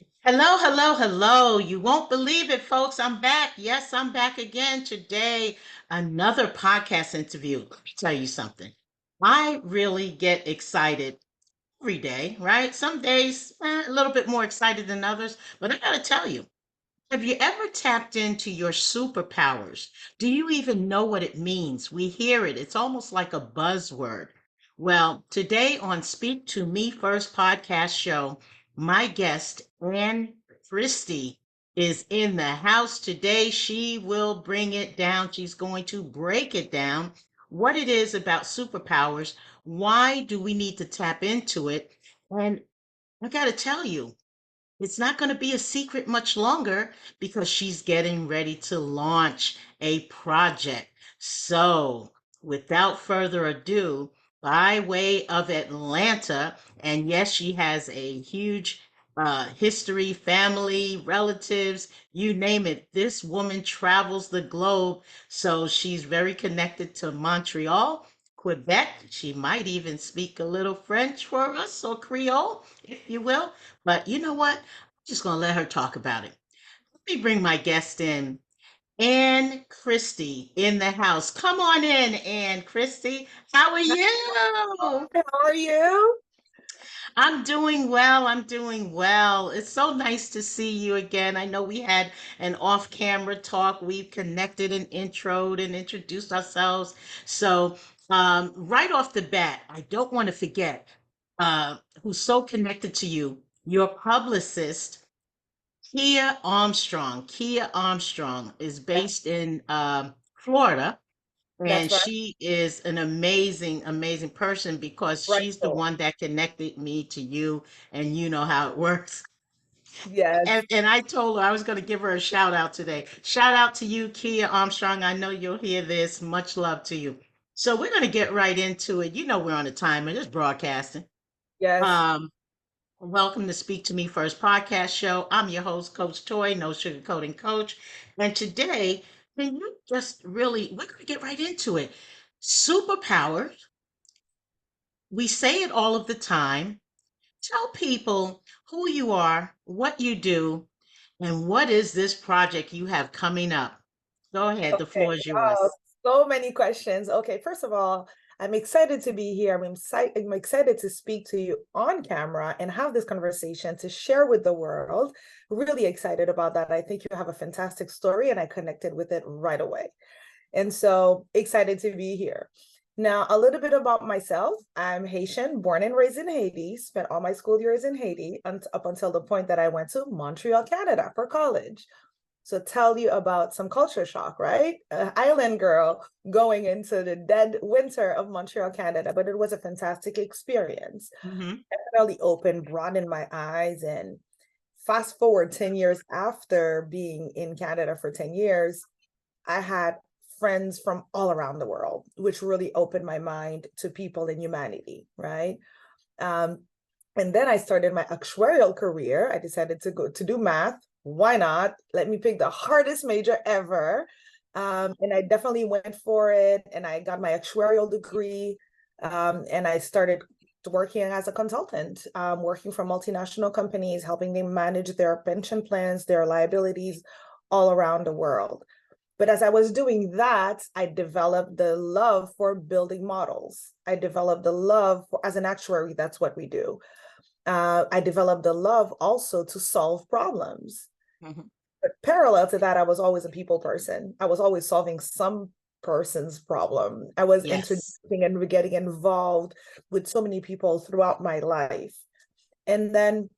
Hello, hello, hello. You won't believe it, folks. I'm back. Yes, I'm back again today. Another podcast interview. Let me tell you something. I really get excited every day, right? Some days a little bit more excited than others, but I got to tell you, have you ever tapped into your superpowers? Do you even know what it means? We hear it, it's almost like a buzzword. Well, today on Speak to Me First podcast show, my guest, Ann Christie, is in the house today. She will bring it down. She's going to break it down what it is about superpowers. Why do we need to tap into it? And I got to tell you, it's not going to be a secret much longer because she's getting ready to launch a project. So, without further ado, by way of Atlanta, and yes, she has a huge history, family, relatives, you name it. This woman travels the globe. So, she's very connected to Montreal, Quebec. She might even speak a little French for us, or Creole, if you will. But you know what? Just gonna let her talk about it. Let me bring my guest in. Ann Christie in the house. Come on in, Ann Christie. How are you? How are you? I'm doing well. I'm doing well. It's so nice to see you again. I know we had an off-camera talk. We've connected and introed and introduced ourselves. So, right off the bat, I don't want to forget who's so connected to you, your publicist, Kia Armstrong. Kia Armstrong is based in Florida, and That's right. she is an amazing, amazing person because Right. she's the So, one that connected me to you, and you know how it works. yes, And I told her I was going to give her a shout out today. Shout out to you, Kia Armstrong. I know you'll hear this. Much love to you. So we're going to get right into it. You know we're on a timer, just broadcasting. yes, Um, Welcome to Speak to Me First podcast show. I'm your host, Coach Toye, no sugarcoating coach. And today, can you just really, we're going to get right into it. Superpowers, we say it all of the time. Tell people who you are, what you do, and what is this project you have coming up. Go ahead, the okay. floor is Wow, yours. so many questions. Okay, first of all, I'm excited to be here. I'm excited to speak to you on camera and have this conversation to share with the world. Really excited about that. I think you have a fantastic story and I connected with it right away. And so excited to be here. Now, a little bit about myself. I'm Haitian, born and raised in Haiti, spent all my school years in Haiti up until the point that I went to Montreal, Canada for college. So tell you about some culture shock, right? An island girl going into the dead winter of Montreal, Canada, but it was a fantastic experience. Hmm. Definitely opened, broadened my eyes, and fast forward 10 years after being in Canada for 10 years, I had friends from all around the world, which really opened my mind to people in humanity, right? Um, and then I started my actuarial career. I decided to go to do math. Why not? Let me pick the hardest major ever. And I definitely went for it. And I got my actuarial degree. And I started working as a consultant, working for multinational companies, helping them manage their pension plans, their liabilities all around the world. But as I was doing that, I developed the love for building models. I developed the love for, as an actuary, that's what we do. I developed the love also to solve problems. Hmm. But parallel to that, I was always a people person. I was always solving some person's problem. I was Yes. introducing and getting involved with so many people throughout my life. And then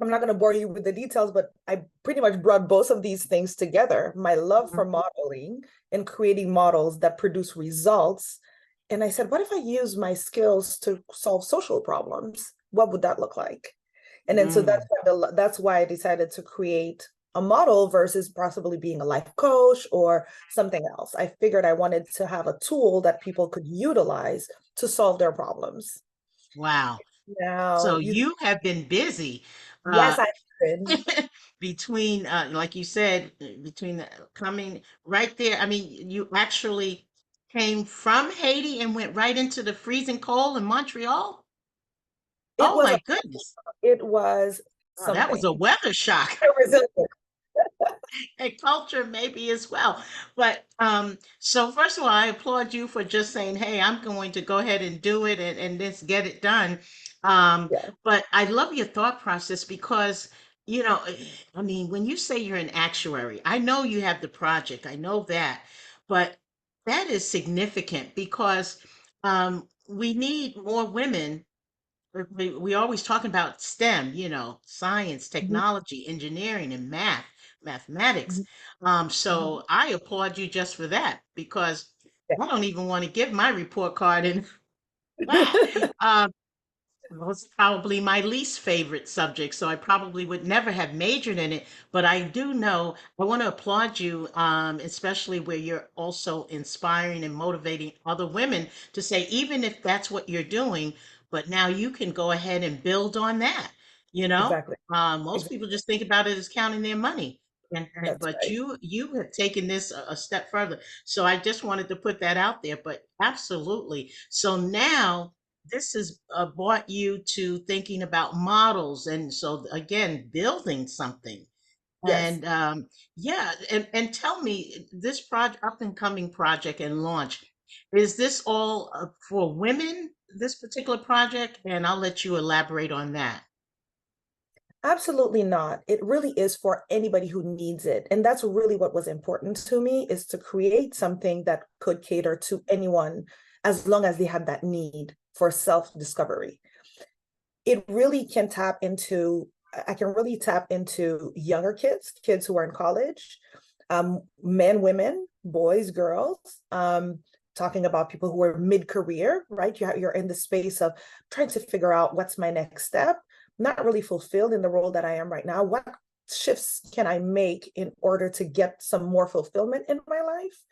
I'm not going to bore you with the details, but I pretty much brought both of these things together, my love for Mhm. modeling and creating models that produce results. And I said, what if I use my skills to solve social problems? What would that look like? And then so Mm. that's why I decided to create a model versus possibly being a life coach or something else. I figured I wanted to have a tool that people could utilize to solve their problems. Wow. Now, So you have been busy. Uh, yes, I've been. between like you said, between the coming right there. I mean, you actually came from Haiti and went right into the freezing cold in Montreal. It Oh was my goodness. it was Oh, that was a something. weather shock. Resilient. And culture maybe as well. But so first of all, I applaud you for just saying, "Hey, I'm going to go ahead and do it and let's get it done." Um, Yeah. but I love your thought process because, you know, I mean, when you say you're an actuary, I know you have the project, I know that, but that is significant because we need more women. We always talking about STEM, you know, science, Mhm, technology, engineering, and mathematics. mhm, mhm. So I applaud you just for that because Yeah. I don't even want to give my report card in that. Um, was probably my least favorite subject, so I probably would never have majored in it. But I do know I want to applaud you, especially where you're also inspiring and motivating other women to say, even if that's what you're doing, but now you can go ahead and build on that. You know, Exactly. most Exactly. people just think about it as counting their money. That's But right. you have taken this a step further. So I just wanted to put that out there. But absolutely. So now this has brought you to thinking about models and so again building something Yes. and yeah and tell me this project up and coming project and launch, is this all for women, this particular project, and I'll let you elaborate on that. Absolutely not. It really is for anybody who needs it. And that's really what was important to me, is to create something that could cater to anyone as long as they had that need for self-discovery. It really can tap into, I can really tap into younger kids, kids who are in college, men, women, boys, girls, talking about people who are mid-career, right? You're in the space of trying to figure out what's my next step, not really fulfilled in the role that I am right now. What shifts can I make in order to get some more fulfillment in my life?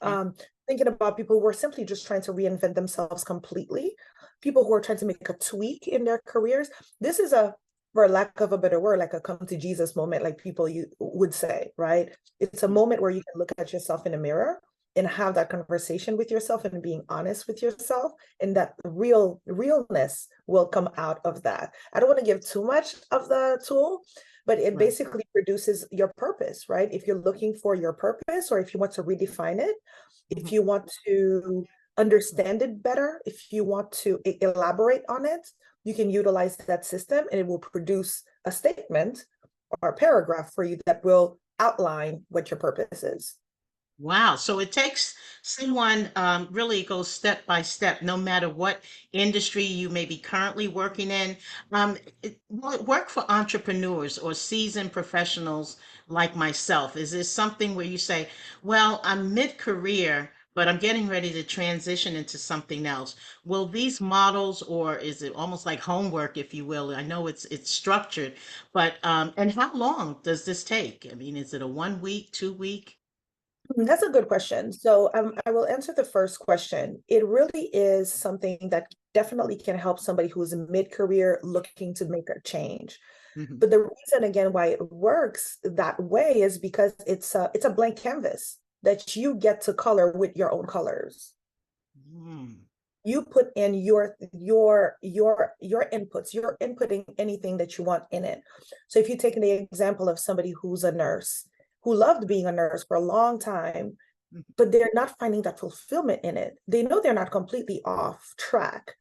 Okay. Um, Thinking about people who are simply just trying to reinvent themselves completely, people who are trying to make a tweak in their careers. This is a, for lack of a better word, like a come to Jesus moment, like people you would say, right? It's a Mhm. moment where you can look at yourself in a mirror and have that conversation with yourself and being honest with yourself, and that realness will come out of that. I don't want to give too much of the tool, but it Right. basically produces your purpose, right? If you're looking for your purpose, or if you want to redefine it, if Mhm. you want to understand it better, if you want to elaborate on it, you can utilize that system and it will produce a statement or a paragraph for you that will outline what your purpose is. Wow. So it takes someone really goes step by step, no matter what industry you may be currently working in. Will it work for entrepreneurs or seasoned professionals like myself? Is this something where you say, well, I'm mid-career, but I'm getting ready to transition into something else? Will these models, or is it almost like homework, if you will? I know it's structured, but and how long does this take? I mean, is it a 1 week, 2 week? That's a good question. So I will answer the first question. It really is something that definitely can help somebody who's mid-career looking to make a change. Mhm. But the reason again why it works that way is because it's a blank canvas that you get to color with your own colors. Mm. You put in your inputs, you're inputting anything that you want in it. So if you take the example of somebody who's a nurse, who loved being a nurse for a long time, Mhm. but they're not finding that fulfillment in it. They know they're not completely off track,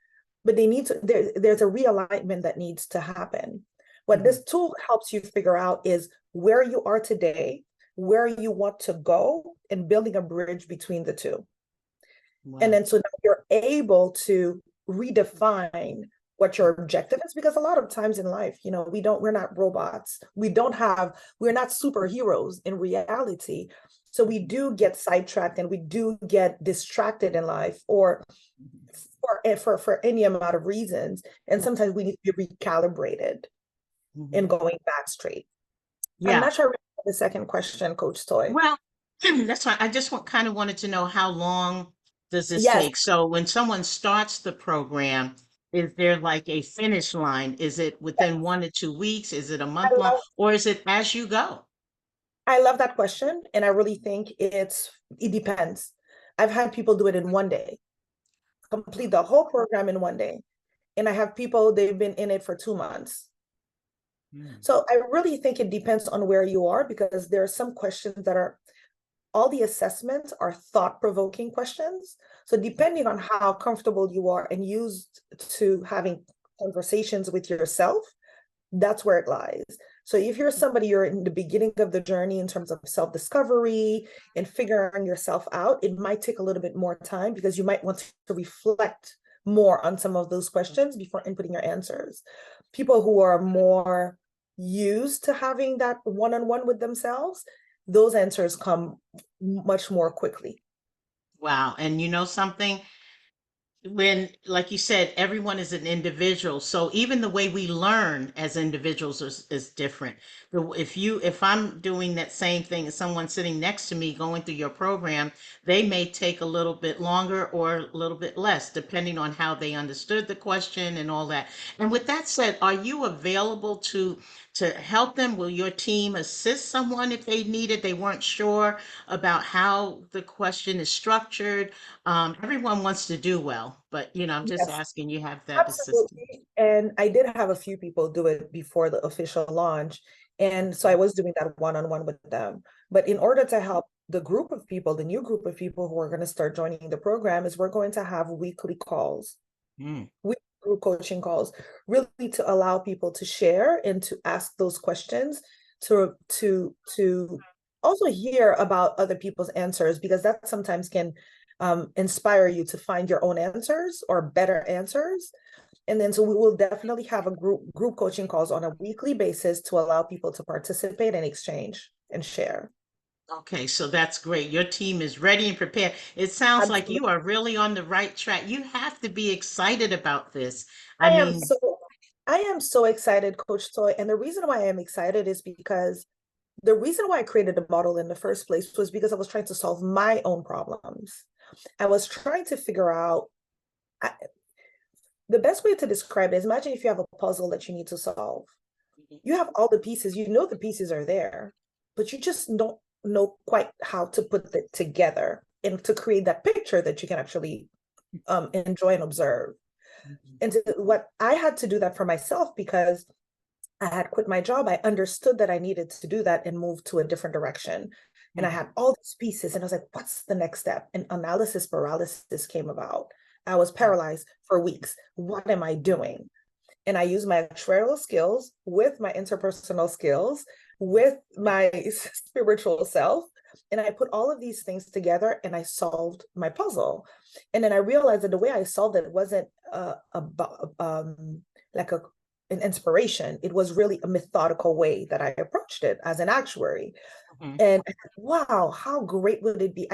but they need to, there's a realignment that needs to happen. What Mhm. this tool helps you figure out is where you are today, where you want to go, and building a bridge between the two. And Wow. then so now you're able to redefine what your objective is, because a lot of times in life, we're not robots. We're not superheroes in reality. So we Mhm. do get sidetracked and we do get distracted in life, or Mhm. for any amount of reasons. And Yeah. sometimes we need to be recalibrated Mhm. and going back straight. I'm Yeah. not sure the second question, Coach Toy. Well, that's fine. I just kind of wanted to know how long does this Yes, take? So when someone starts the program, is there like a finish line? Is it within 1 to 2 weeks? Is it a I month long? love Or is it as you go? I love that question, and I really think it depends. I've had people do it in one day, complete the whole program in one day, and I have people they've been in it for 2 months. Mm. So I really think it depends on where you are, because there are some questions that are, all the assessments are thought-provoking questions. So depending on how comfortable you are and used to having conversations with yourself, that's where it lies. So if you're somebody, you're in the beginning of the journey in terms of self-discovery and figuring yourself out, it might take a little bit more time, because you might want to reflect more on some of those questions before inputting your answers. People who are more used to having that one-on-one with themselves, those answers come much more quickly. Wow. And you know something? When, like you said, everyone is an individual, so even the way we learn as individuals is different. If I'm doing that same thing as someone sitting next to me going through your program, they may take a little bit longer or a little bit less depending on how they understood the question and all that. And with that said, are you available to help them? Will your team assist someone if they need it, they weren't sure about how the question is structured? Everyone wants to do well, but I'm just Yes. asking you have that assistance. Absolutely. And I did have a few people do it before the official launch. And so I was doing that one-on-one with them. But in order to help the group of people, the new group of people who are going to start joining the program, is we're going to have weekly calls, Mm, weekly group coaching calls, really to allow people to share and to ask those questions, to also hear about other people's answers, because that sometimes can inspire you to find your own answers or better answers. And then so we will definitely have a group coaching calls on a weekly basis to allow people to participate and exchange and share. okay, so that's great. Your team is ready and prepared. It sounds like Absolutely. you are really on the right track. You have to be excited about this. I I am mean, so I am so excited, Coach Toy. And the reason why I am excited is because the reason why I created the model in the first place was because I was trying to solve my own problems. I was trying to figure out, I, the best way to describe it is, imagine if you have a puzzle that you need to solve. You have all the pieces, you know the pieces are there, but you just don't know quite how to put it together and to create that picture that you can actually enjoy and observe. And what I had to do that for myself, because I had quit my job. I understood that I needed to do that and move to a different direction. And I Mhm. had all these pieces, and I was like, what's the next step? And analysis paralysis came about. I was paralyzed for weeks. What am I doing? And I use my actuarial skills with my interpersonal skills, with my spiritual self. And I put all of these things together and I solved my puzzle. And then I realized that the way I solved it wasn't like an inspiration. It was really a methodical way that I approached it as an actuary. Mhm. And wow, how great would it be?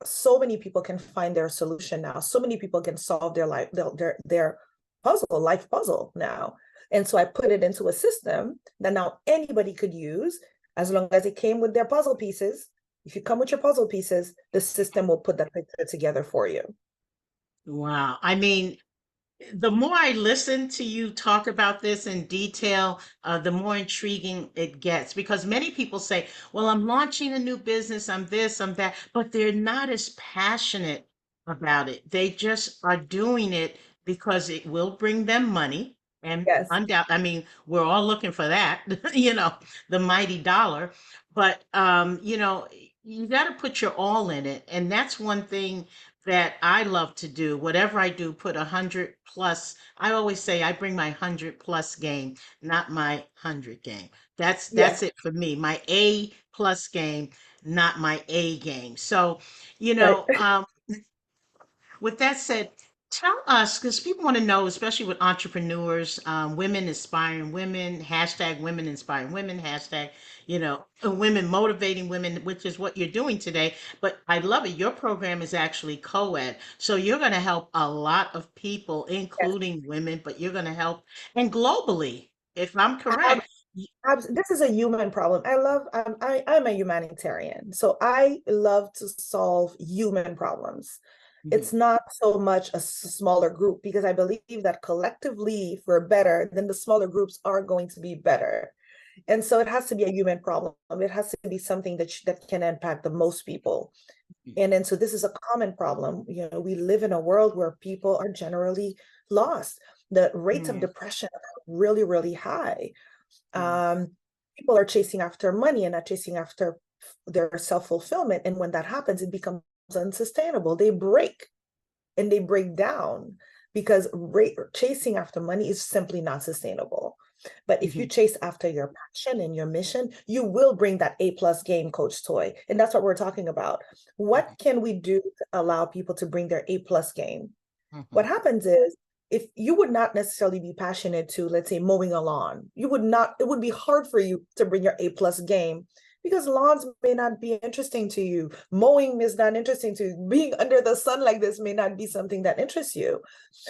So many people can find their solution now. So many people can solve their life, their puzzle, life puzzle now. And so I put it into a system that now anybody could use, as long as it came with their puzzle pieces. If you come with your puzzle pieces, the system will put that picture together for you. Wow. I mean, the more I listen to you talk about this in detail, the more intriguing it gets. Because many people say, well, I'm launching a new business, I'm this, I'm that, but they're not as passionate about it. They just are doing it because it will bring them money. And Yes, I mean, we're all looking for that, the mighty dollar. But, you got to put your all in it. And that's one thing that I love to do. Whatever I do, put 100 plus. I always say I bring my 100 plus game, not my 100 game. That's yes, it for me. My A plus game, not my A game. So, you right. know, um, with that said, tell us, because people want to know, especially with entrepreneurs, women inspiring women, hashtag women inspiring women, hashtag, women motivating women, which is what you're doing today. But I love it. Your program is actually co-ed. So you're going to help a lot of people, Yes. including women, but you're going to help and globally, if I'm correct. This is a human problem. I'm a humanitarian, so I love to solve human problems. Mhm. It's not so much a smaller group, because I believe that collectively, if we're better, then the smaller groups are going to be better. And so it has to be a human problem. It has to be something that can impact the most people. And then so this is a common problem. We live in a world where people are generally lost. The rates of Mhm. depression are really, really high. People are chasing after money and not chasing after their self-fulfillment. And when that happens, it becomes unsustainable. They break and they break down because chasing after money is simply not sustainable. But if you chase after your passion and your mission, you will bring that A+ game, Coach Toye. And that's what we're talking about. What can we do to allow people to bring their A+ game? What happens is, if you would not necessarily be passionate to, let's say, mowing a lawn, it would be hard for you to bring your A+ game because lawns may not be interesting to you. Mowing is not interesting to you. Being under the sun like this may not be something that interests you.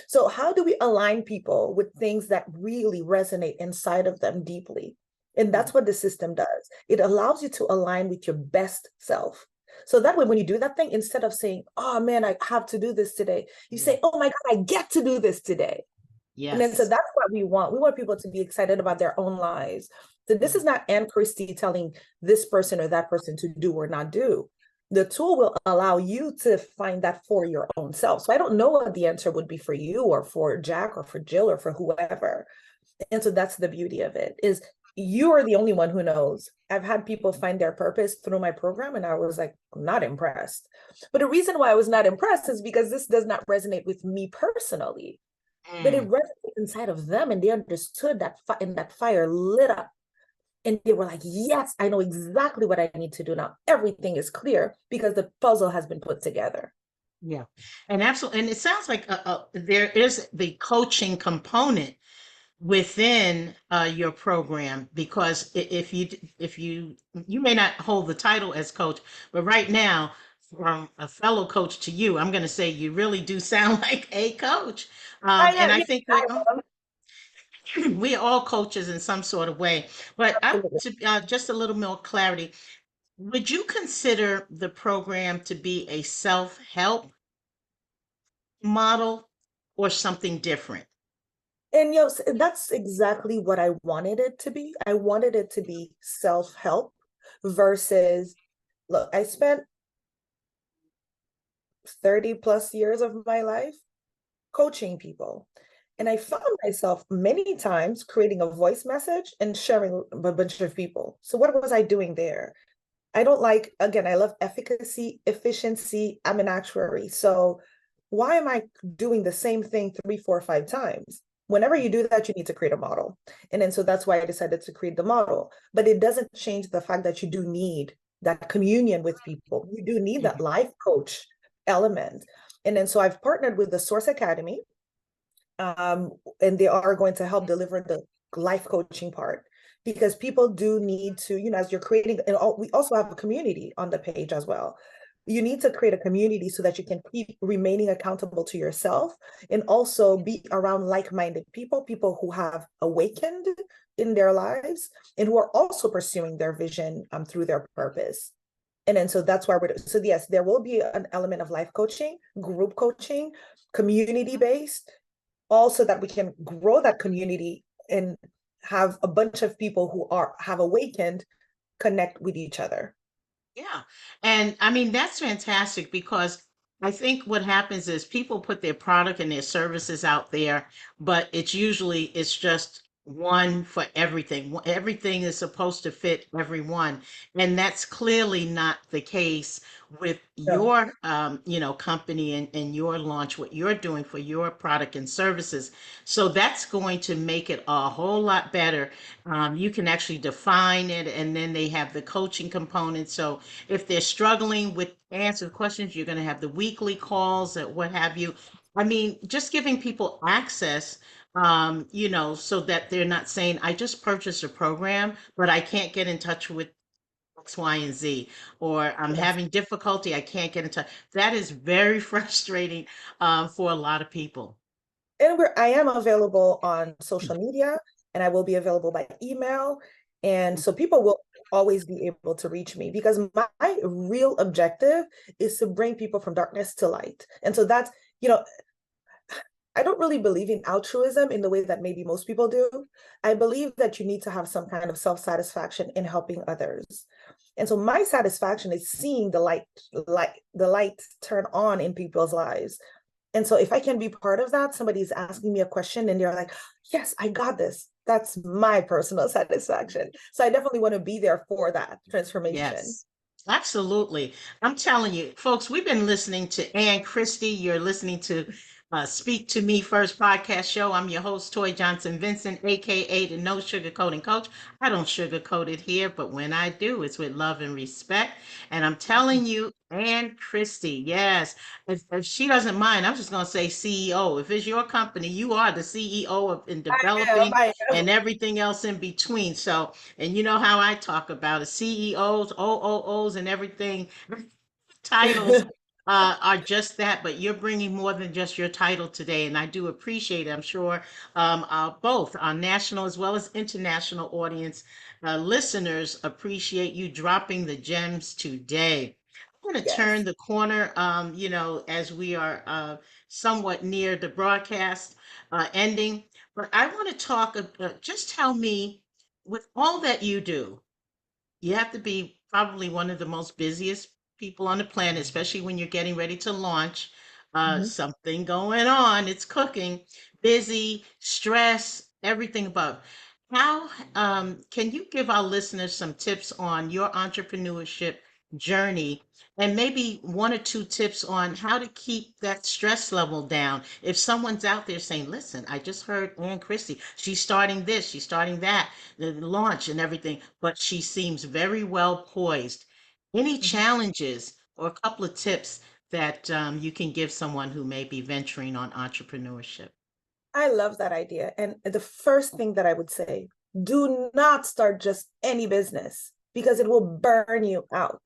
So how do we align people with things that really resonate inside of them deeply? And that's what the system does. It allows you to align with your best self. So that way, when you do that thing, instead of saying, oh man, I have to do this today, you say, oh my God, I get to do this today. Yes. And then so that's what we want. We want people to be excited about their own lives. So this is not Anne Christie telling this person or that person to do or not do. The tool will allow you to find that for your own self. So I don't know what the answer would be for you or for Jack or for Jill or for whoever. And so that's the beauty of it, is you are the only one who knows. I've had people find their purpose through my program, and I was like, not impressed. But the reason why I was not impressed is because this does not resonate with me personally, but it resonates inside of them, and they understood that and that fire lit up. And they were like, yes, I know exactly what I need to do now. Everything is clear because the puzzle has been put together. Yeah, and absolutely. And it sounds like there is the coaching component within your program, because if you may not hold the title as coach, but right now, from a fellow coach to you, I'm going to say you really do sound like a coach. And I think we're all coaches in some sort of way. But just a little more clarity. Would you consider the program to be a self-help model or something different? And that's exactly what I wanted it to be. I wanted it to be self-help versus, look, I spent 30+ years of my life coaching people. And I found myself many times creating a voice message and sharing with a bunch of people. So what was I doing there? I don't like, again, I love efficacy, efficiency. I'm an actuary. So why am I doing the same thing 3, 4, 5 times? Whenever you do that, you need to create a model. And then so that's why I decided to create the model. But it doesn't change the fact that you do need that communion with people. You do need that life coach element. And then so I've partnered with the Source Academy, and they are going to help deliver the life coaching part, because people do need to, as you're creating, and we also have a community on the page as well. You need to create a community so that you can keep remaining accountable to yourself and also be around like-minded people who have awakened in their lives and who are also pursuing their vision through their purpose. And then so that's why so yes, there will be an element of life coaching, group coaching, community-based, also that we can grow that community and have a bunch of people who have awakened connect with each other. Yeah. And I mean, that's fantastic, because I think what happens is people put their product and their services out there, but it's just one for everything. Everything is supposed to fit everyone. And that's clearly not the case with No. your company and your launch, what you're doing for your product and services. So that's going to make it a whole lot better. You can actually define it, and then they have the coaching component. So if they're struggling with answer questions, you're going to have the weekly calls and what have you. I mean, just giving people access, so that they're not saying, I just purchased a program, but I can't get in touch with X, Y, and Z, or I'm Yes. having difficulty, I can't get in touch. That is very frustrating for a lot of people. And I am available on social media, and I will be available by email. And so people will always be able to reach me, because my real objective is to bring people from darkness to light. And so that's, I don't really believe in altruism in the way that maybe most people do. I believe that you need to have some kind of self-satisfaction in helping others. And so my satisfaction is seeing the light turn on in people's lives. And so if I can be part of that, somebody's asking me a question and they're like, yes, I got this. That's my personal satisfaction. So I definitely want to be there for that transformation. Yes, absolutely. I'm telling you, folks, we've been listening to Ann Christie. You're listening to Speak to Me First podcast show. I'm your host, Toy Johnson-Vincent, aka the No Sugarcoating Coach. I don't sugarcoat it here, but when I do, it's with love and respect. And I'm telling you, Ann Christie, yes, if she doesn't mind, I'm just going to say CEO. If it's your company, you are the CEO of in developing I am. and everything else in between. So, and you know how I talk about it, CEOs, OOOs, and everything. Titles are just that, but you're bringing more than just your title today, and I do appreciate it. I'm sure both our national as well as international audience listeners appreciate you dropping the gems today. I'm going to turn Yes. the corner, as we are somewhat near the broadcast ending, but I want to talk, just tell me, with all that you do, you have to be probably one of the most busiest people on the planet, especially when you're getting ready to launch Mhm. something going on. It's cooking, busy, stress, everything above. How can you give our listeners some tips on your entrepreneurship journey and maybe one or two tips on how to keep that stress level down? If someone's out there saying, listen, I just heard Ann Christie, she's starting this, she's starting that, the launch and everything, but she seems very well poised. Any Mhm. challenges or a couple of tips that you can give someone who may be venturing on entrepreneurship? I love that idea. And the first thing that I would say, do not start just any business because it will burn you out.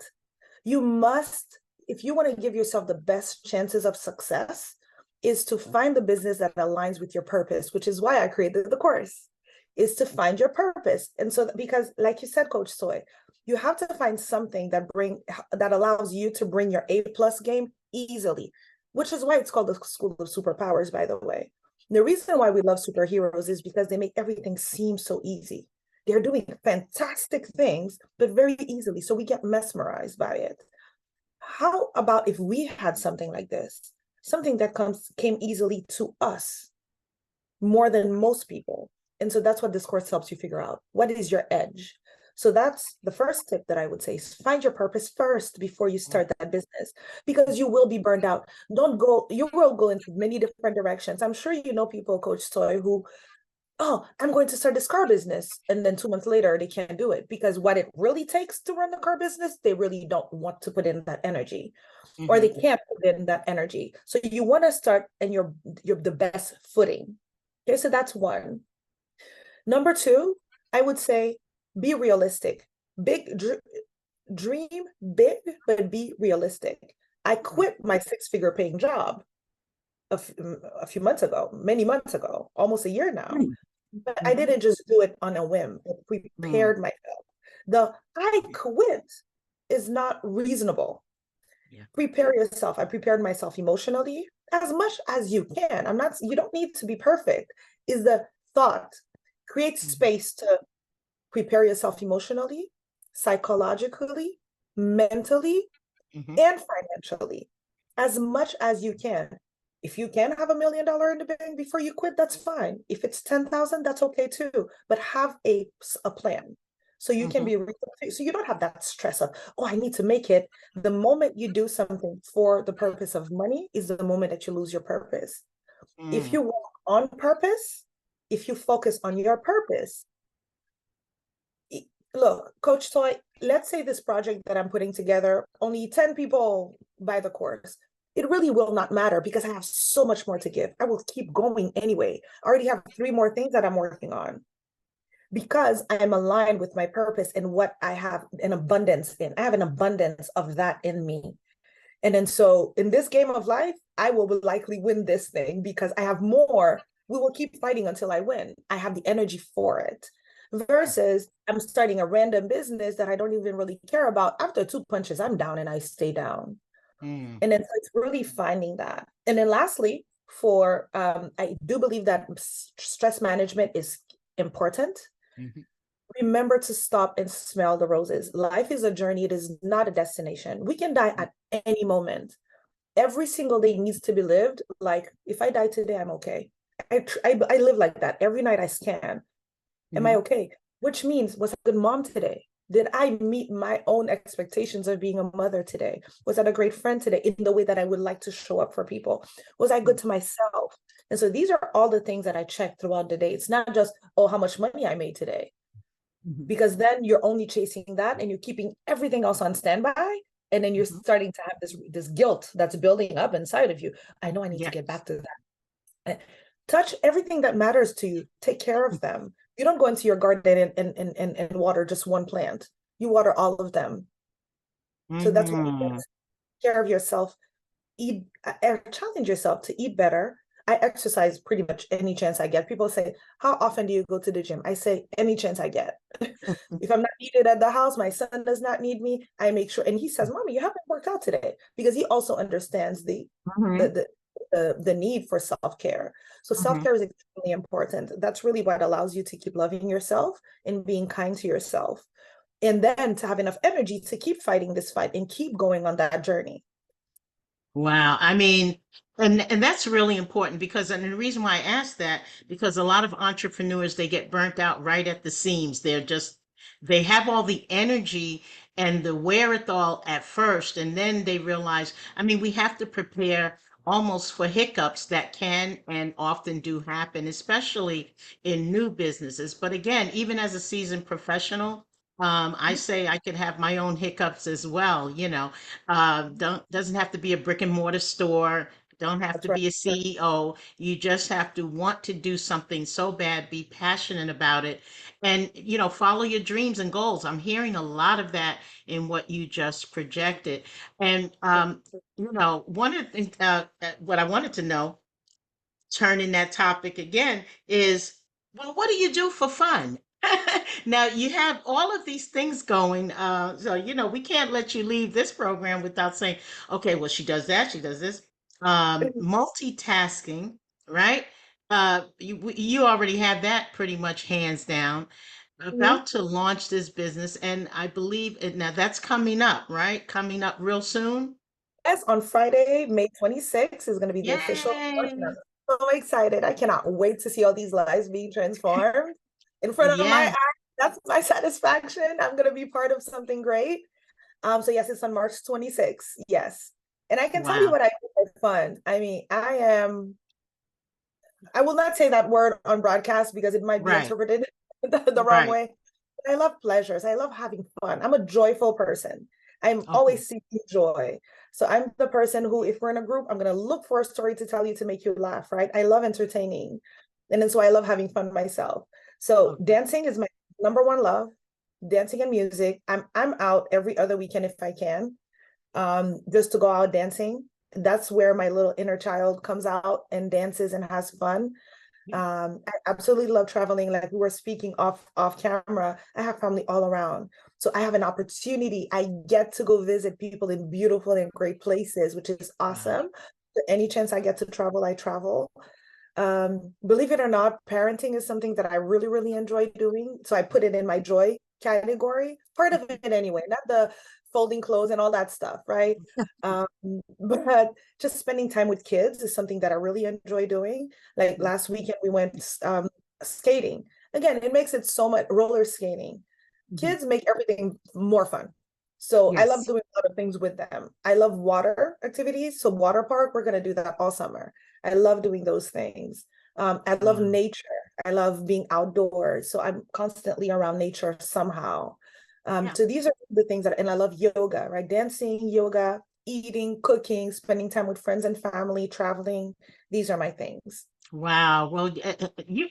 You must, if you want to give yourself the best chances of success, is to find the business that aligns with your purpose, which is why I created the course, is to find your purpose. And so, because like you said, Coach Soy, you have to find something that allows you to bring your A+ game easily, which is why it's called the School of Superpowers, by the way. The reason why we love superheroes is because they make everything seem so easy. They're doing fantastic things, but very easily. So we get mesmerized by it. How about if we had something like this, something that came easily to us more than most people? And so that's what this course helps you figure out. What is your edge? So that's the first tip that I would say, is find your purpose first before you start that business, because you will be burned out. You will go into many different directions. I'm sure you know people, Coach Toy, who, oh, I'm going to start this car business. And then 2 months later, they can't do it because what it really takes to run the car business, they really don't want to put in that energy, or they Hmm. can't put in that energy. So you want to start and you're the best footing. Okay, so that's one. Number two, I would say be realistic. Dream big, but be realistic. I quit my 6-figure paying job a few months ago, many months ago, almost a year now. But I Hmm. didn't just do it on a whim. I Mm. prepared myself. The I quit is not reasonable. Yeah. Prepare yourself. I prepared myself emotionally as much as you can. You don't need to be perfect. Is the thought. Create Hmm. space to prepare yourself emotionally, psychologically, mentally, Hmm. and financially as much as you can. If you can have $1 million in the bank before you quit, that's fine. If it's 10,000, that's okay too. But have a plan so you can Hmm. be so you don't have that stress of, oh, I need to make it. The moment you do something for the purpose of money is the moment that you lose your purpose. If Mm. you work on purpose, if you focus on your purpose, look, Coach Toy, let's say this project that I'm putting together, only 10 people buy the course. It really will not matter because I have so much more to give. I will keep going anyway. I already have 3 more things that I'm working on because I am aligned with my purpose and what I have an abundance in. I have an abundance of that in me. And then so in this game of life, I will likely win this thing because I have more. We will keep fighting until I win. I have the energy for it. Versus I'm starting a random business that I don't even really care about. After 2 punches, I'm down and I stay down. Mm. And then so it's really finding that. And then lastly, I do believe that stress management is important. Hmm. Remember to stop and smell the roses. Life is a journey, it is not a destination. We can die at any moment. Every single day needs to be lived. Like if I die today, I'm okay. I live like that. Every night I scan. Am I Mhm. okay? Which means, was I a good mom today? Did I meet my own expectations of being a mother today? Was I a great friend today in the way that I would like to show up for people? Was I good to myself? And so these are all the things that I check throughout the day. It's not just, oh, how much money I made today, Mhm. because then you're only chasing that and you're keeping everything else on standby. And then you're Mhm. starting to have this guilt that's building up inside of you. I know I need to get Yes. back to that. Touch everything that matters to you. Take care of them. You don't go into your garden and water just one plant. You water all of them. So that's what Mhm. take care of yourself. Eat, challenge yourself to eat better. I exercise pretty much any chance I get. People say, how often do you go to the gym? I say, any chance I get. If I'm not needed at the house, my son does not need me, I make sure. And he says, Mommy, you haven't worked out today, because he also understands the Mhm. the the need for self-care. So Mhm. self-care is extremely important. That's really what allows you to keep loving yourself and being kind to yourself. And then to have enough energy to keep fighting this fight and keep going on that journey. Wow. I mean, and that's really important because, and the reason why I asked that, because a lot of entrepreneurs, they get burnt out right at the seams. They have all the energy and the wherewithal at first, and then they realize, I mean, we have to prepare almost for hiccups that can and often do happen, especially in new businesses. But again, even as a seasoned professional, I say I could have my own hiccups as well, you know. Don't doesn't have to be a brick and mortar store. Don't have to That's right. be a CEO. You just have to want to do something so bad, be passionate about it, and follow your dreams and goals. I'm hearing a lot of that in what you just projected. And one of the things what I wanted to know, turning that topic again, is, well, what do you do for fun? Now you have all of these things going, so we can't let you leave this program without saying, okay, well, she does that, she does this, multitasking, right? You already have that pretty much hands down. Mhm. About to launch this business, and I believe it now, that's coming up, right? Coming up real soon. Yes, on Friday, May 26th is going to be the official launch, and Yay! I'm so excited. I cannot wait to see all these lives being transformed in front of my Yeah. eyes. That's my satisfaction. I'm going to be part of something great. So yes, it's on March 26th. Yes. And I can tell you Wow. what I do for fun. I mean, I will not say that word on broadcast because it might be Right. interpreted the wrong Right. way. I love pleasures. I love having fun. I'm a joyful person. I'm Okay. always seeking joy. So I'm the person who, if we're in a group, I'm going to look for a story to tell you to make you laugh, right? I love entertaining. And then so I love having fun myself. So Okay. dancing is my number one love, dancing and music. I'm out every other weekend if I can, just to go out dancing. That's where my little inner child comes out and dances and has fun. Yeah. I absolutely love traveling. Like we were speaking off camera, I have family all around. So I have an opportunity. I get to go visit people in beautiful and great places, which is Wow. awesome. So any chance I get to travel, I travel. Believe it or not, parenting is something that I really, really enjoy doing. So I put it in my joy category, part of it anyway, not the folding clothes and all that stuff, right? Um, but just spending time with kids is something that I really enjoy doing. Like Mhm. last weekend, we went skating. Again, it makes it so much roller skating. Mhm. Kids make everything more fun. So I love Yes. doing a lot of things with them. I love water activities. So water park, we're gonna do that all summer. I love doing those things. I love Wow. nature. I love being outdoors. So I'm constantly around nature somehow. Yeah. So these are the things that, and I love yoga, right? Dancing, yoga, eating, cooking, spending time with friends and family, traveling. These are my things. Wow. Well,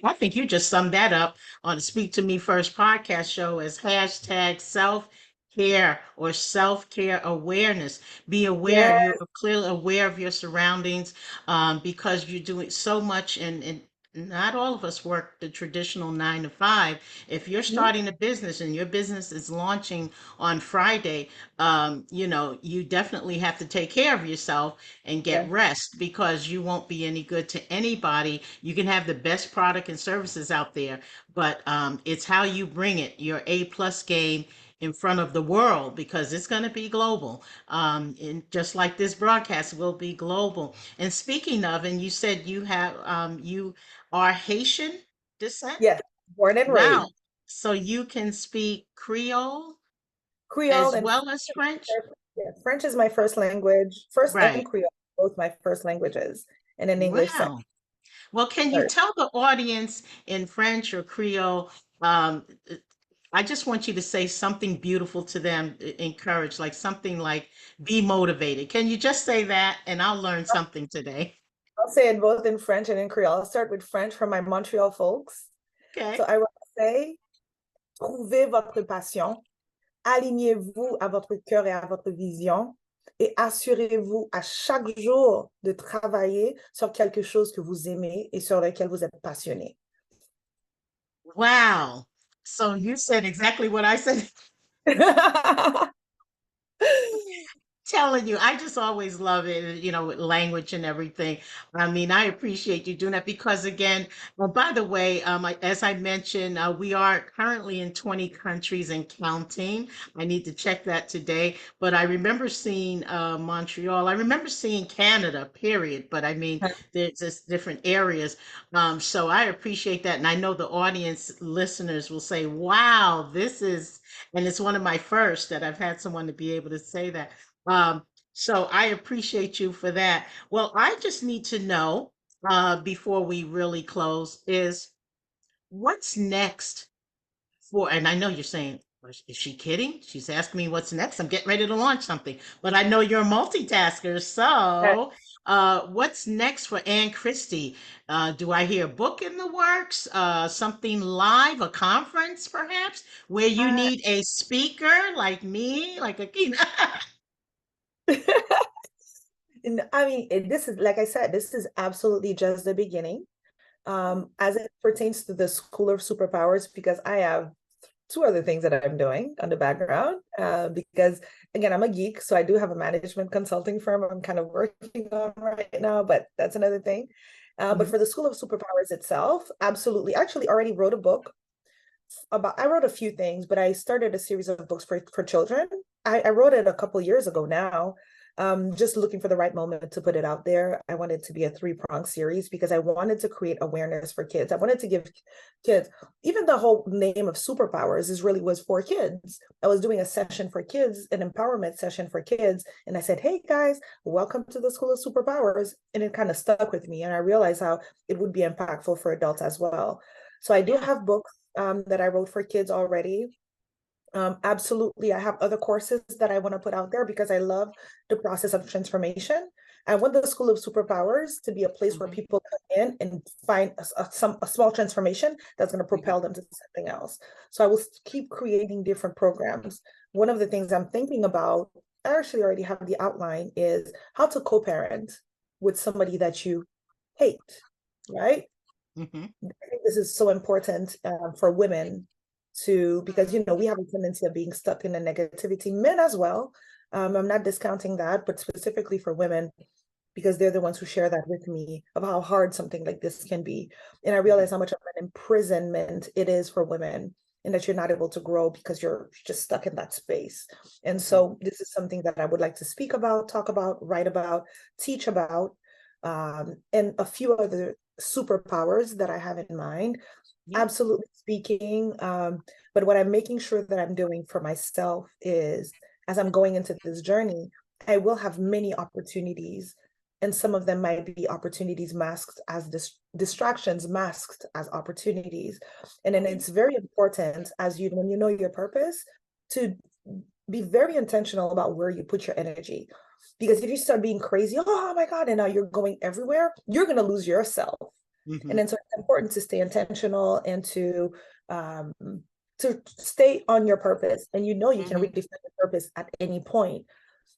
I think you just summed that up on the Speak to Me First podcast show as hashtag self-care or self-care awareness. Be aware, Yeah, you're clearly aware of your surroundings, because you're doing so much, and not all of us work the traditional 9 to 5. If you're mhm, starting a business and your business is launching on Friday, you definitely have to take care of yourself and get yeah, rest, because you won't be any good to anybody. You can have the best product and services out there, but it's how you bring it, your A+ game, in front of the world, because it's going to be global. And just like this broadcast will be global. And speaking of, and you said you are Haitian descent? yes, Born and Wow. raised. So you can speak Creole Creole as and well as French? yeah, French is my first language. First and Right. Creole, both my first languages, and then English second. Wow. Well, can you Third. tell the audience in French or Creole? Um, uh, I just want you to say something beautiful to them, encourage, like something like be motivated. Can you just say that and I'll learn something today? I'll say it both in French and in Creole. I'll start with French for my Montreal folks. So Okay. I will say, trouvez votre passion, alignez-vous à votre cœur et à votre vision, et assurez-vous à chaque jour de travailler sur quelque chose que vous aimez et sur lequel vous êtes passionné. Wow. So you said exactly what I said. Telling you, I just always love it, with language and everything. I mean, I appreciate you doing that because, again, well, by the way, as I mentioned, we are currently in 20 countries and counting. I need to check that today, but I remember seeing Montreal. I remember seeing Canada, period. But I mean, there's just different areas. So I appreciate that. And I know the audience listeners will say, wow, and it's one of my first that I've had someone to be able to say that. So I appreciate you for that. Well, I just need to know, before we really close, is what's next and I know you're saying, is she kidding? She's asking me what's next. I'm getting ready to launch something, but I know you're a multitasker. So, what's next for Ann Christie? Do I hear a book in the works? Something live, a conference perhaps, where you Uh, need a speaker like me, like a keynote? I mean, this is, like I said, this is absolutely just the beginning. As it pertains to the School of Superpowers, because I have two other things that I'm doing on the background. Because again, I'm a geek, so I do have a management consulting firm I'm kind of working on right now, but that's another thing. But Mhm. for the School of Superpowers itself, absolutely. I actually already wrote a book I wrote a few things, but I started a series of books for children. I wrote it a couple years ago now. Just looking for the right moment to put it out there. I wanted to be a three-pronged series because I wanted to create awareness for kids. I wanted to give kids, even the whole name of superpowers was for kids. I was doing a session for kids, an empowerment session for kids. And I said, hey guys, welcome to the School of Superpowers. And it kind of stuck with me. And I realized how it would be impactful for adults as well. So I do Yeah. have books that I wrote for kids already. Absolutely. I have other courses that I want to put out there because I love the process of transformation. I want the School of Superpowers to be a place where Mhm. people come in and find a small transformation that's going to Mhm. propel them to something else. So I will keep creating different programs. One of the things I'm thinking about, I actually already have the outline, is how to co-parent with somebody that you hate, right? Mhm. I think this is so important for women because we have a tendency of being stuck in the negativity, men as well. I'm not discounting that, but specifically for women, because they're the ones who share that with me of how hard something like this can be. And I Mhm. realize how much of an imprisonment it is for women, and that you're not able to grow because you're just stuck in that space. And Mhm. so this is something that I would like to speak about, talk about, write about, teach about, and a few other superpowers that I have in mind. Yeah. Absolutely speaking. But what I'm making sure that I'm doing for myself is, as I'm going into this journey, I will have many opportunities, and some of them might be opportunities masked as distractions, masked as opportunities. And then Okay. it's very important, when you know your purpose, to be very intentional about where you put your energy. Because if you start being crazy, oh my God, and now you're going everywhere, you're going to lose yourself. And Mhm. then so it's important to stay intentional and um, to stay on your purpose. And you can Mhm. really find your purpose at any point.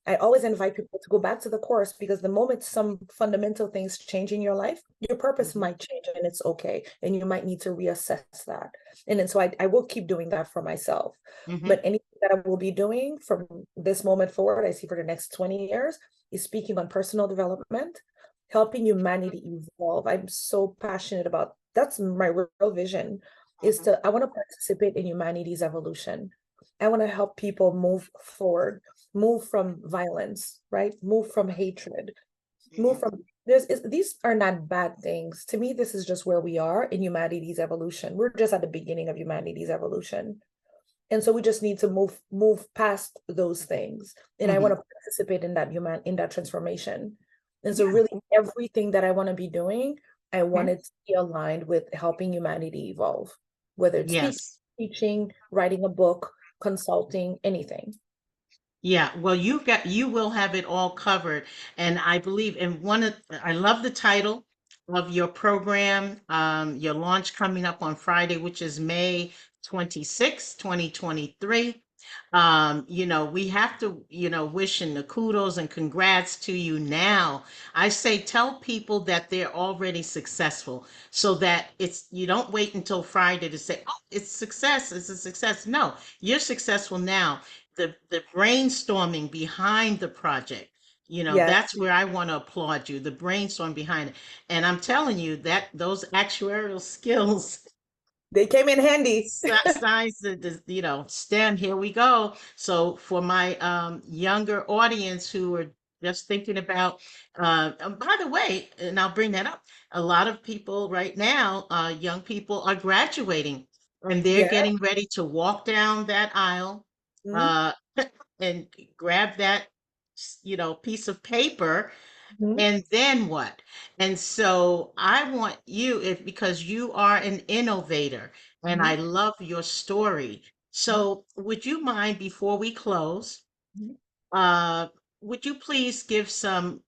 I always invite people to go back to the course, because the moment some fundamental things change in your life, your purpose Mhm. might change, and it's okay. And you might need to reassess that. And then so I will keep doing that for myself. Mhm. But anything that I will be doing from this moment forward, I see for the next 20 years, is speaking on personal development, helping humanity evolve. I'm so passionate about that's my real vision, is Mhm. I want to participate in humanity's evolution. I want to help people move forward, move from violence, right? Move from hatred, Move Mhm. from these are not bad things. To me, this is just where we are in humanity's evolution. We're just at the beginning of humanity's evolution. And so we just need to move past those things. And I want Mhm. to participate in in that transformation. And so Yeah. really everything that I want to be doing, I want Mhm. it to be aligned with helping humanity evolve, whether it's speaking, Yes. teaching, writing a book, consulting, anything. Yeah, well, you will have it all covered, and I believe in I love the title of your program, your launch coming up on Friday, which is May 26th, 2023. We have to, wishing the kudos and congrats to you now. I say tell people that they're already successful so that you don't wait until Friday to say, oh, it's a success. No, you're successful now. The brainstorming behind the project, Yes, that's where I want to applaud you, the brainstorm behind it. And I'm telling you that those actuarial skills, they came in handy. science, STEM, here we go. So for my younger audience who are just thinking about, by the way, and I'll bring that up, a lot of people right now, young people are graduating and they're Yeah. getting ready to walk down that aisle, Mhm, uh, and grab that, piece of paper, mhm, and then what? And so I want you, if because you are an innovator and I mhm, love your story. mhm, So would you mind before we close, mhm, uh, would you please give some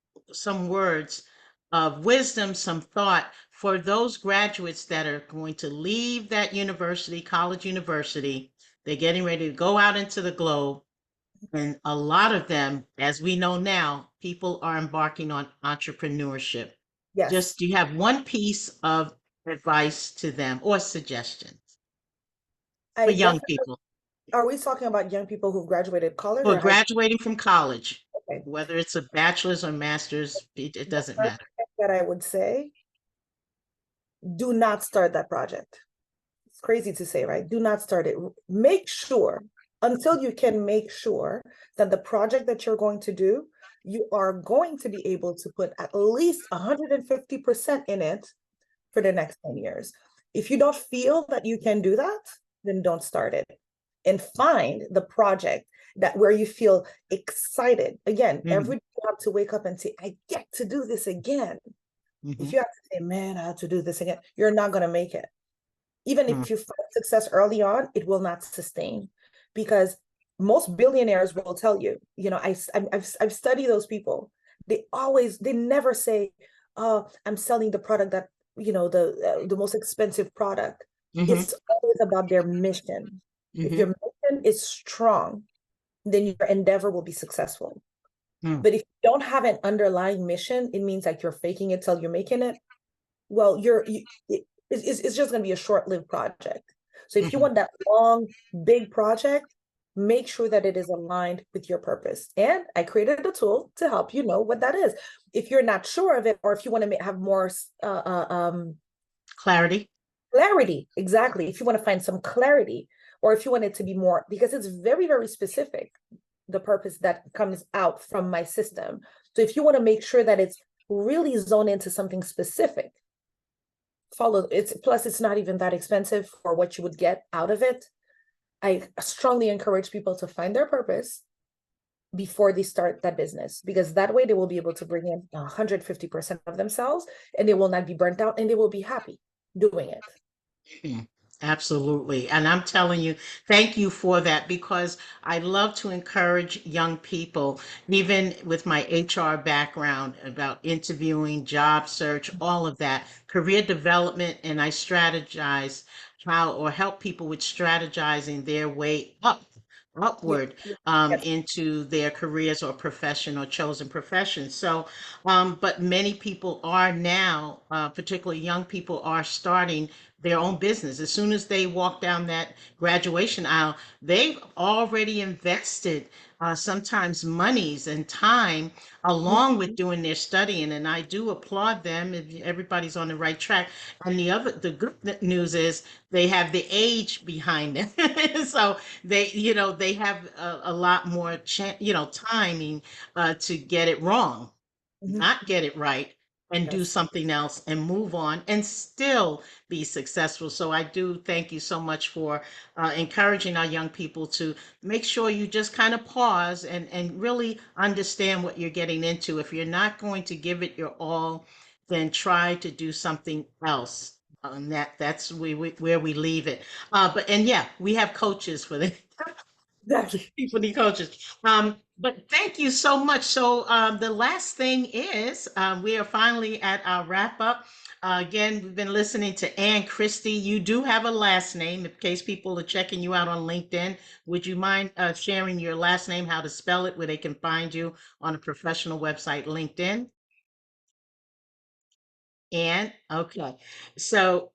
words of wisdom, some thought for those graduates that are going to leave that university, college university, they're getting ready to go out into the globe, and a lot of them, as we know now, people are embarking on entrepreneurship. yes. Just do you have one piece of advice to them or suggestions for I young definitely, people are we talking about young people who've graduated college who are or high school? graduating from college, Okay. whether it's a bachelor's or master's, it The doesn't first matter. thing that I would say, do not start that project. It's crazy to say, right? Do not start it. Make sure, until you can make sure that the project that you're going to do, you are going to be able to put at least 150% in it for the next 10 years. If you don't feel that you can do that, then don't start it. And find the project that where you feel excited. Again, Mhm, every day you have to wake up and say, I get to do this again. If mhm, you have to say, man, I have to do this again, you're not going to make it. Even mm, if you find success early on, it will not sustain because most billionaires will tell you, I've studied those people. They never say, oh, I'm selling the product that, the most expensive product. mhm, It's always about their mission. If mhm, your mission is strong, then your endeavor will be successful. mm, But if you don't have an underlying mission, it means like you're faking it till you're making it. Well, it's just going to be a short-lived project. So if you mhm, want that long, big project, make sure that it is aligned with your purpose. And I created a tool to help you know what that is. If you're not sure of it, or if you want to have more clarity. clarity, exactly. If you want to find some clarity, or if you want it to be more, because it's very, very specific, the purpose that comes out from my system. So if you want to make sure that it's really zoned into something specific, follow it's plus it's not even that expensive for what you would get out of it. I strongly encourage people to find their purpose before they start that business, because that way they will be able to bring in 150% of themselves, and they will not be burnt out, and they will be happy doing it. Mm, absolutely. And I'm telling you, thank you for that because I love to encourage young people, even with my HR background, about interviewing, job search, all of that, career development, and I strategize how or help people with strategizing their way Yeah. upward, Yes. into their careers or profession or chosen profession. So, but many people are now, particularly young people, are starting their own business. As soon as they walk down that graduation aisle, they've already invested, sometimes monies and time along with doing their studying. And I do applaud them if everybody's on the right track. And the good news is they have the age behind them. So they have a lot more, timing, to get it wrong. Mhm. not get it right, and do Yes. something else and move on and still be successful. So I do thank you so much for encouraging our young people to make sure you just kind of pause and really understand what you're getting into. If you're not going to give it your all, then try to do something else. That's where we leave it. But and yeah, we have coaches for the Exactly. people need coaches. But thank you so much. So the last thing is we are finally at our wrap up. Again, we've been listening to Ann Christie. You do have a last name in case people are checking you out on LinkedIn. Would you mind sharing your last name, how to spell it, where they can find you on a professional website, LinkedIn? Ann, okay. So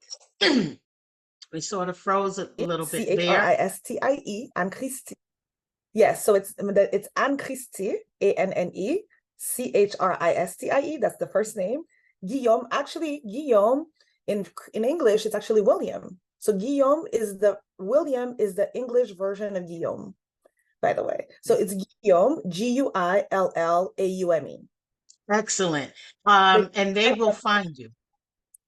we sort of froze a little bit there. Christie and Christi. Yes, so it's Anne Christie, Anne Christie. That's the first name. Guillaume, actually, Guillaume in English, it's actually William. So William is the English version of Guillaume, by the way. So it's Guillaume, Guillaume. Excellent. But And they will find you.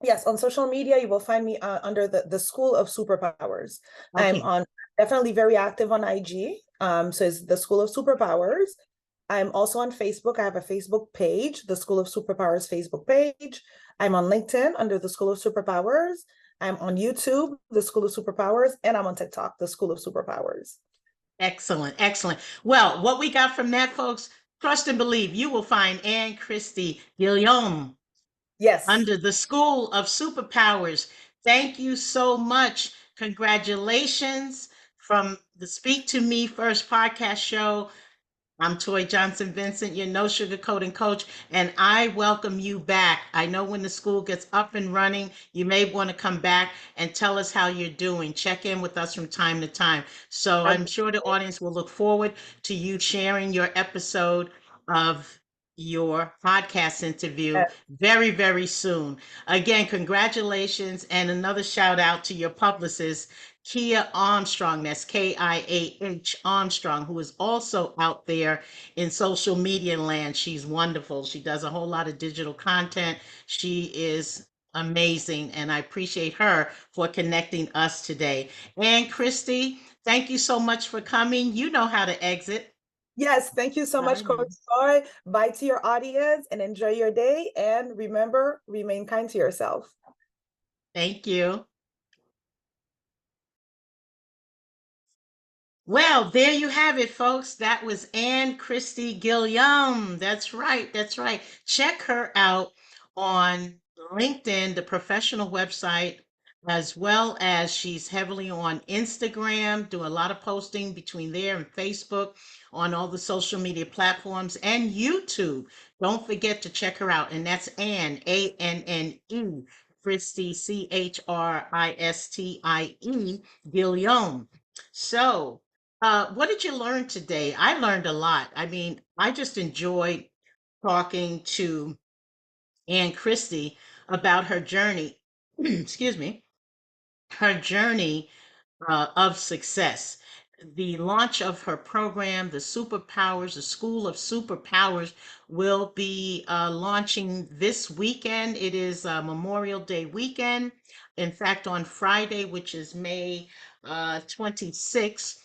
yes, on social media, you will find me under the School of Superpowers. I'm Okay. on definitely very active on IG. So it's the School of Superpowers. I'm also on Facebook. I have a Facebook page, the School of Superpowers Facebook page. I'm on LinkedIn under the School of Superpowers. I'm on YouTube, the School of Superpowers, and I'm on TikTok, the School of Superpowers. Excellent, excellent. Well, what we got from that, folks, trust and believe you will find Anne Christie Guillaume Yes. under the School of Superpowers. Thank you so much. Congratulations from the Speak to Me First podcast show. I'm Toy Johnson-Vincent, your no sugarcoating coach, and I welcome you back. I know when the school gets up and running, you may want to come back and tell us how you're doing. Check in with us from time to time. So I'm sure the audience will look forward to you sharing your episode of your podcast interview very, very soon. Again, congratulations and another shout out to your publicist, Kia Armstrong, that's Kiah Armstrong, who is also out there in social media land. She's wonderful. She does a whole lot of digital content. She is amazing, and I appreciate her for connecting us today. And Christy, thank you so much for coming. You know how to exit. Yes, thank you so much, I know. Coach Joy. Bye to your audience and enjoy your day. And remember, remain kind to yourself. Thank you. Well, there you have it, folks. That was Anne Christie Guillaume. That's right. That's right. Check her out on LinkedIn, the professional website, as well as she's heavily on Instagram, do a lot of posting between there and Facebook on all the social media platforms and YouTube. Don't forget to check her out. And that's Anne, Anne, Christie, Christie, Guillaume. So, what did you learn today? I learned a lot. I mean, I just enjoyed talking to Ann Christie about her journey, excuse me, her journey of success. The launch of her program, the Superpowers, the School of Superpowers, will be launching this weekend. It is Memorial Day weekend. In fact, on Friday, which is May 26th.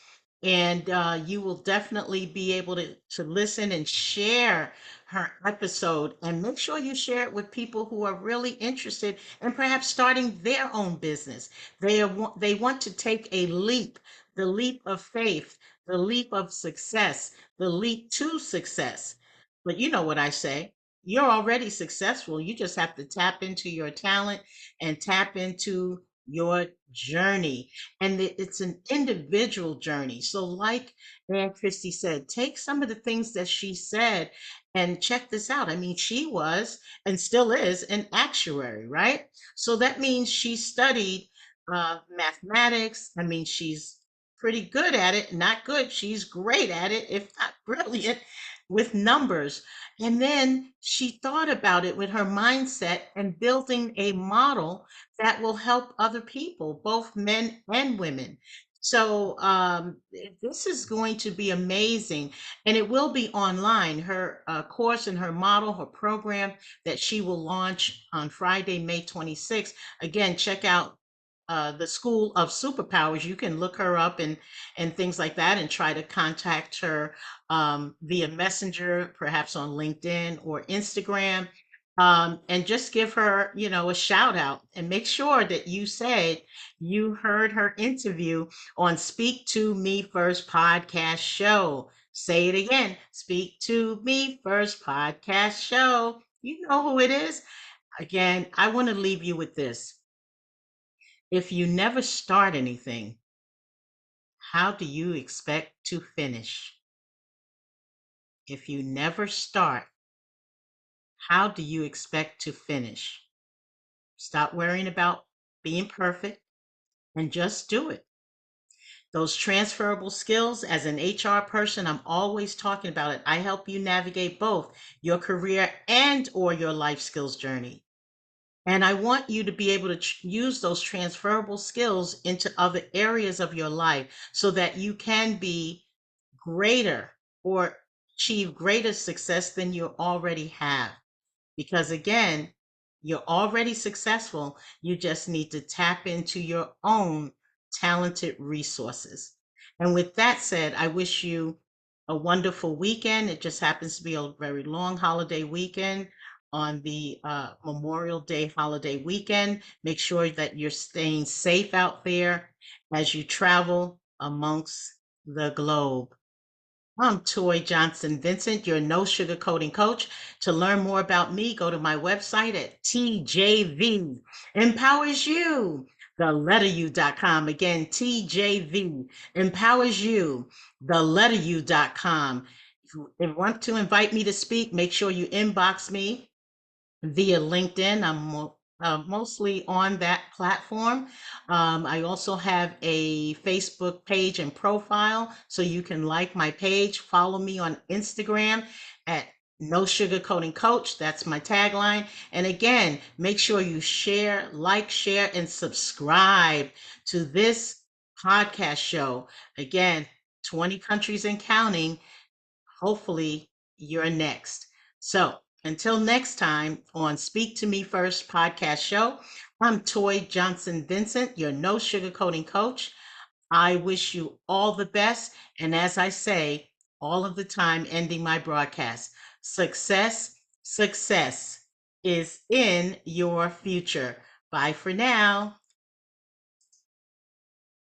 And you will definitely be able to listen and share her episode and make sure you share it with people who are really interested in perhaps starting their own business. They want to take a leap, the leap of faith, the leap of success, the leap to success. But you know what I say, you're already successful. You just have to tap into your talent and tap into your journey. And it's an individual journey. So, like Ann Christie said, take some of the things that she said and check this out. I mean, she was and still is an actuary, right? So that means she studied mathematics. I mean, she's pretty good at it. Not good, she's great at it, if not brilliant, with numbers. And then she thought about it with her mindset and building a model that will help other people, both men and women. So this is going to be amazing, and it will be online. Her course and her model, her program that she will launch on Friday, May 26th. Again, check out the School of Superpowers. You can look her up and things like that, and try to contact her via Messenger, perhaps on LinkedIn or Instagram, and just give her, a shout out, and make sure that you said you heard her interview on Speak to Me First podcast show. Say it again. Speak to Me First podcast show. You know who it is. Again, I want to leave you with this. If you never start anything, how do you expect to finish? If you never start, how do you expect to finish? Stop worrying about being perfect and just do it. Those transferable skills, as an HR person, I'm always talking about it. I help you navigate both your career and or your life skills journey. And I want you to be able to use those transferable skills into other areas of your life so that you can be greater or achieve greater success than you already have. Because again, you're already successful. You just need to tap into your own talented resources. And with that said, I wish you a wonderful weekend. It just happens to be a very long holiday weekend on the Memorial Day holiday weekend. Make sure that you're staying safe out there as you travel amongst the globe. I'm Toy Johnson-Vincent, your no sugarcoating coach. To learn more about me, go to my website at TJV Empowers You, the letter U.com. Again, TJV Empowers You, the letter U.com. If you want to invite me to speak, make sure you inbox me via LinkedIn. Mostly on that platform. I also have a Facebook page and profile, so you can like my page. Follow me on Instagram at No Sugarcoating Coach. That's my tagline. And again, make sure you share, like, share, and subscribe to this podcast show. Again, 20 countries and counting. Hopefully, you're next. So until next time on Speak to Me First podcast show, I'm Toy Johnson-Vincent, your no sugarcoating coach. I wish you all the best. And as I say all of the time, ending my broadcast, success, success is in your future. Bye for now.